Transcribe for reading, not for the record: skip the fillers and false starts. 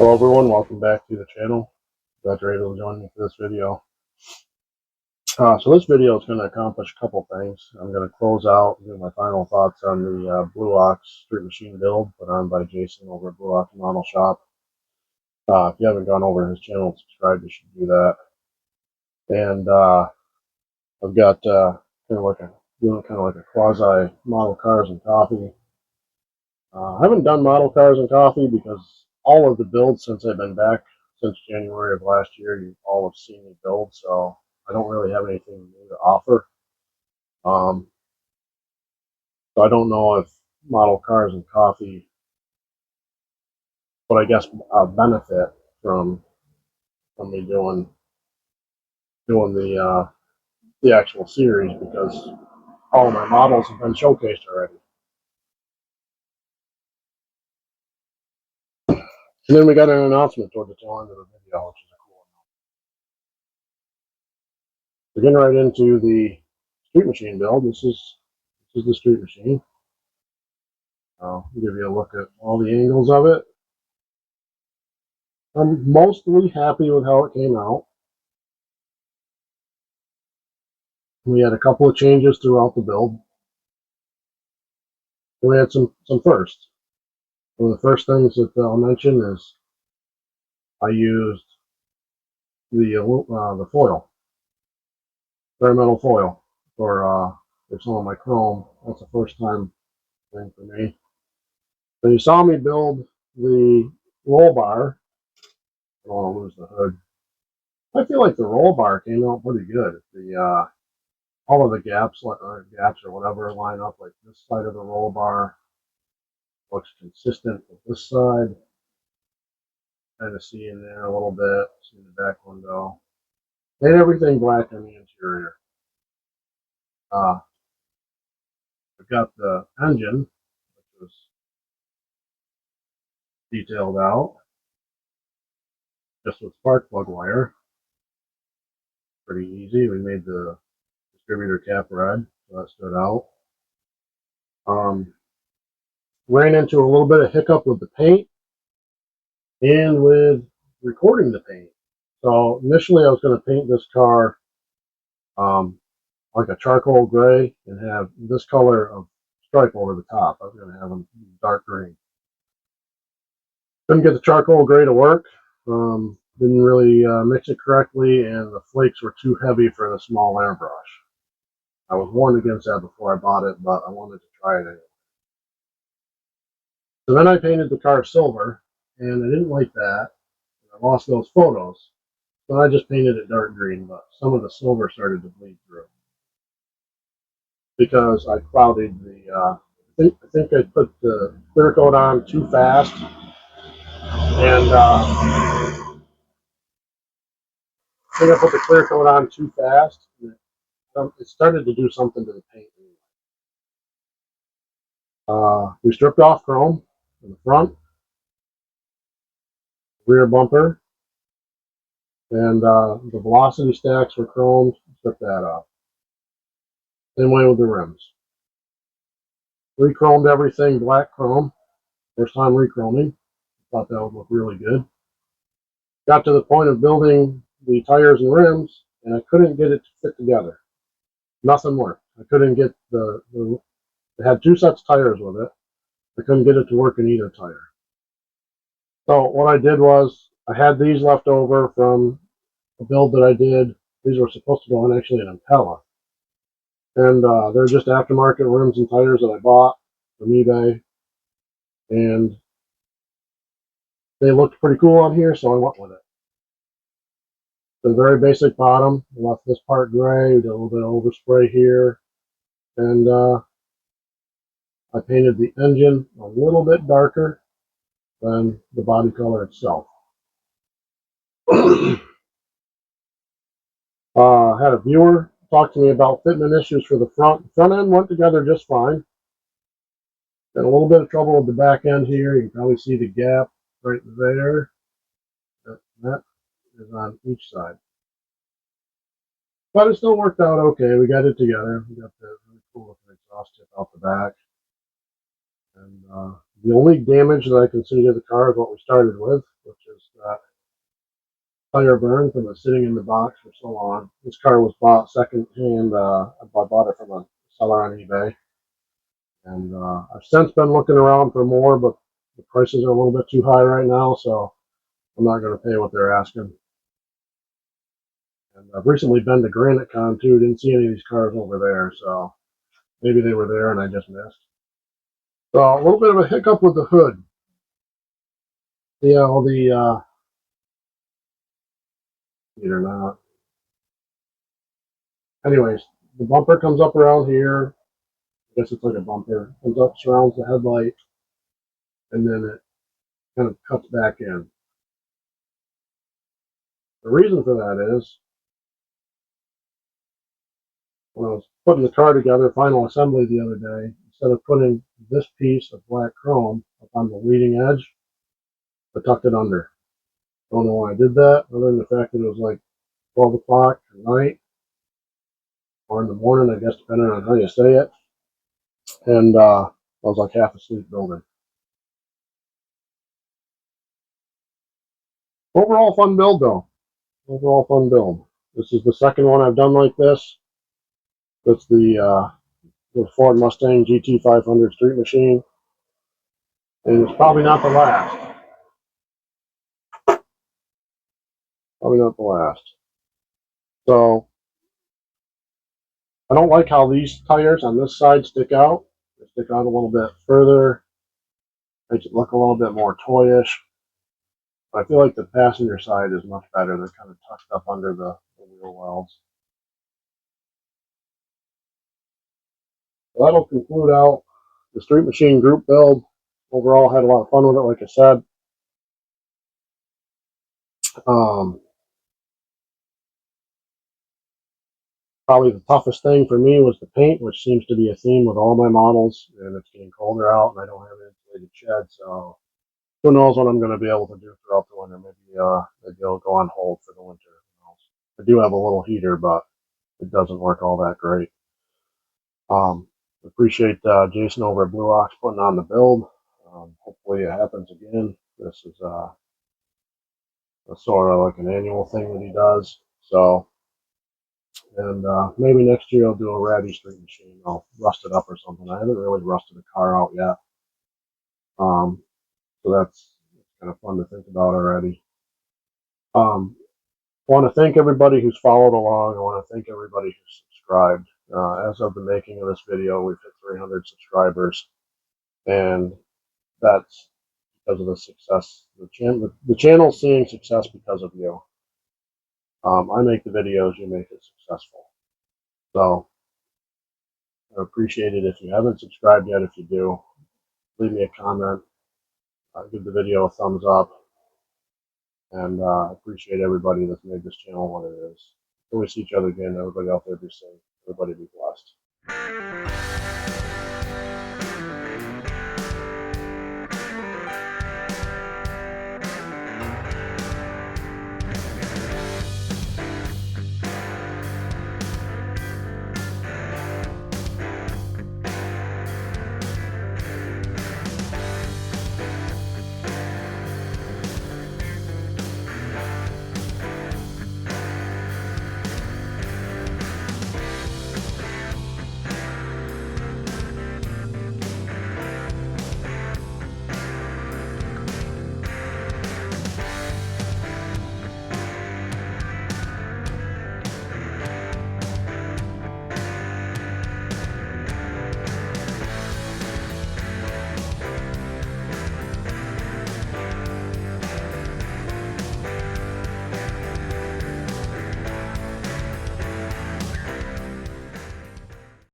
Hello everyone, welcome back to the channel. Glad you're able to join me for this video. So this video is going to accomplish a couple things. I'm going to close out and give my final thoughts on the Blue Ox Street Machine build put on by Jason over at Blue Ox Model Shop. If you haven't gone over to his channel and subscribed, you should do that. And I've got doing kind of like a quasi model cars and coffee. I haven't done model cars and coffee because all of the builds since I've been back since January of last year, you all have seen me build, so I don't really have anything new to offer. So I don't know if model cars and coffee would, I guess, benefit from me doing the actual series because all of my models have been showcased already. And then we got an announcement toward the tail end of the video, which is a cool one. We're getting right into the Street Machine build. This is the Street Machine. I'll give you a look at all the angles of it. I'm mostly happy with how it came out. We had a couple of changes throughout the build. We had some firsts. One of the first things that I'll mention is I used the foil, bare metal foil, for some of my chrome. That's the first time thing for me. So you saw me build the roll bar. I don't want to lose the hood. I feel like the roll bar came out pretty good. All of the gaps or whatever line up. Like this side of the roll bar looks consistent with this side. Kind of see in there a little bit. See the back window. Made everything black on the interior. I've got the engine, which was detailed out just with spark plug wire. Pretty easy. We made the distributor cap red, so that stood out. Ran into a little bit of hiccup with the paint and with recording the paint. So initially I was going to paint this car like a charcoal gray and have this color of stripe over the top. I was going to have them dark green. Couldn't get the charcoal gray to work. Didn't really mix it correctly, and the flakes were too heavy for the small airbrush. I was warned against that before I bought it, but I wanted to try it anyway. So then I painted the car silver, and I didn't like that. I lost those photos. So I just painted it dark green, but some of the silver started to bleed through because I clouded the. I think I put the clear coat on too fast, and I think I put the clear coat on too fast. It started to do something to the paint. We stripped off chrome in the front, rear bumper, and the velocity stacks were chromed. Stripped that off. Same way with the rims. Re-chromed everything black chrome. First time re-chroming. Thought that would look really good. Got to the point of building the tires and rims, and I couldn't get it to fit together. Nothing worked. I couldn't get it had two sets of tires with it. I couldn't get it to work in either tire. So what I did was I had these left over from a build that I did. These were supposed to go on actually an Impella. And they're just aftermarket rims and tires that I bought from eBay. And they looked pretty cool on here, so I went with it. The very basic bottom. Left this part gray. We did a little bit of overspray here. And I painted the engine a little bit darker than the body color itself. Had a viewer talk to me about fitment issues for the front. The front end went together just fine. Got a little bit of trouble with the back end here. You can probably see the gap right there. That is on each side. But it still worked out okay. We got it together. We got the really cool looking exhaust tip out the back. And the only damage that I can see to the car is what we started with, which is that tire burn from it sitting in the box for so long. This car was bought second hand. I bought it from a seller on eBay. And I've since been looking around for more, but the prices are a little bit too high right now, so I'm not going to pay what they're asking. And I've recently been to GraniteCon too. Didn't see any of these cars over there, so maybe they were there and I just missed. So a little bit of a hiccup with the hood. Yeah, all the either not. Anyways, the bumper comes up around here. I guess it's like a bumper. Comes up, surrounds the headlight, and then it kind of cuts back in. The reason for that is when I was putting the car together, final assembly the other day, instead of putting this piece of black chrome up on the leading edge, I tucked it under. Don't know why I did that, other than the fact that it was like 12 o'clock at night or in the morning, I guess, depending on how you say it. And I was like half asleep building. Overall fun build though. Overall fun build. This is the second one I've done like this. That's the Ford Mustang GT500 street machine. And it's probably not the last. Probably not the last. So I don't like how these tires on this side stick out. They stick out a little bit further. Makes it look a little bit more toyish. I feel like the passenger side is much better. They're kind of tucked up under the wheel wells. So that'll conclude out the Street Machine group build. Overall, had a lot of fun with it, like I said. Probably the toughest thing for me was the paint, which seems to be a theme with all my models. And it's getting colder out, and I don't have an insulated shed, so who knows what I'm going to be able to do throughout the winter. Maybe it'll go on hold for the winter. I do have a little heater, but it doesn't work all that great. Appreciate Jason over at Blue Ox putting on the build. Hopefully it happens again. This is a sort of like an annual thing that he does. So, and maybe next year I'll do a ratty street machine. I'll rust it up or something. I haven't really rusted the car out yet. So that's kind of fun to think about already. I want to thank everybody who's followed along. I want to thank everybody who's subscribed. As of the making of this video, we've hit 300 subscribers, and that's because of the success. The channel's seeing success because of you. I make the videos, you make it successful. So I appreciate it. If you haven't subscribed yet, if you do, leave me a comment. Give the video a thumbs up. And I appreciate everybody that's made this channel what it is. Until we see each other again, everybody out there be safe. Everybody be blessed.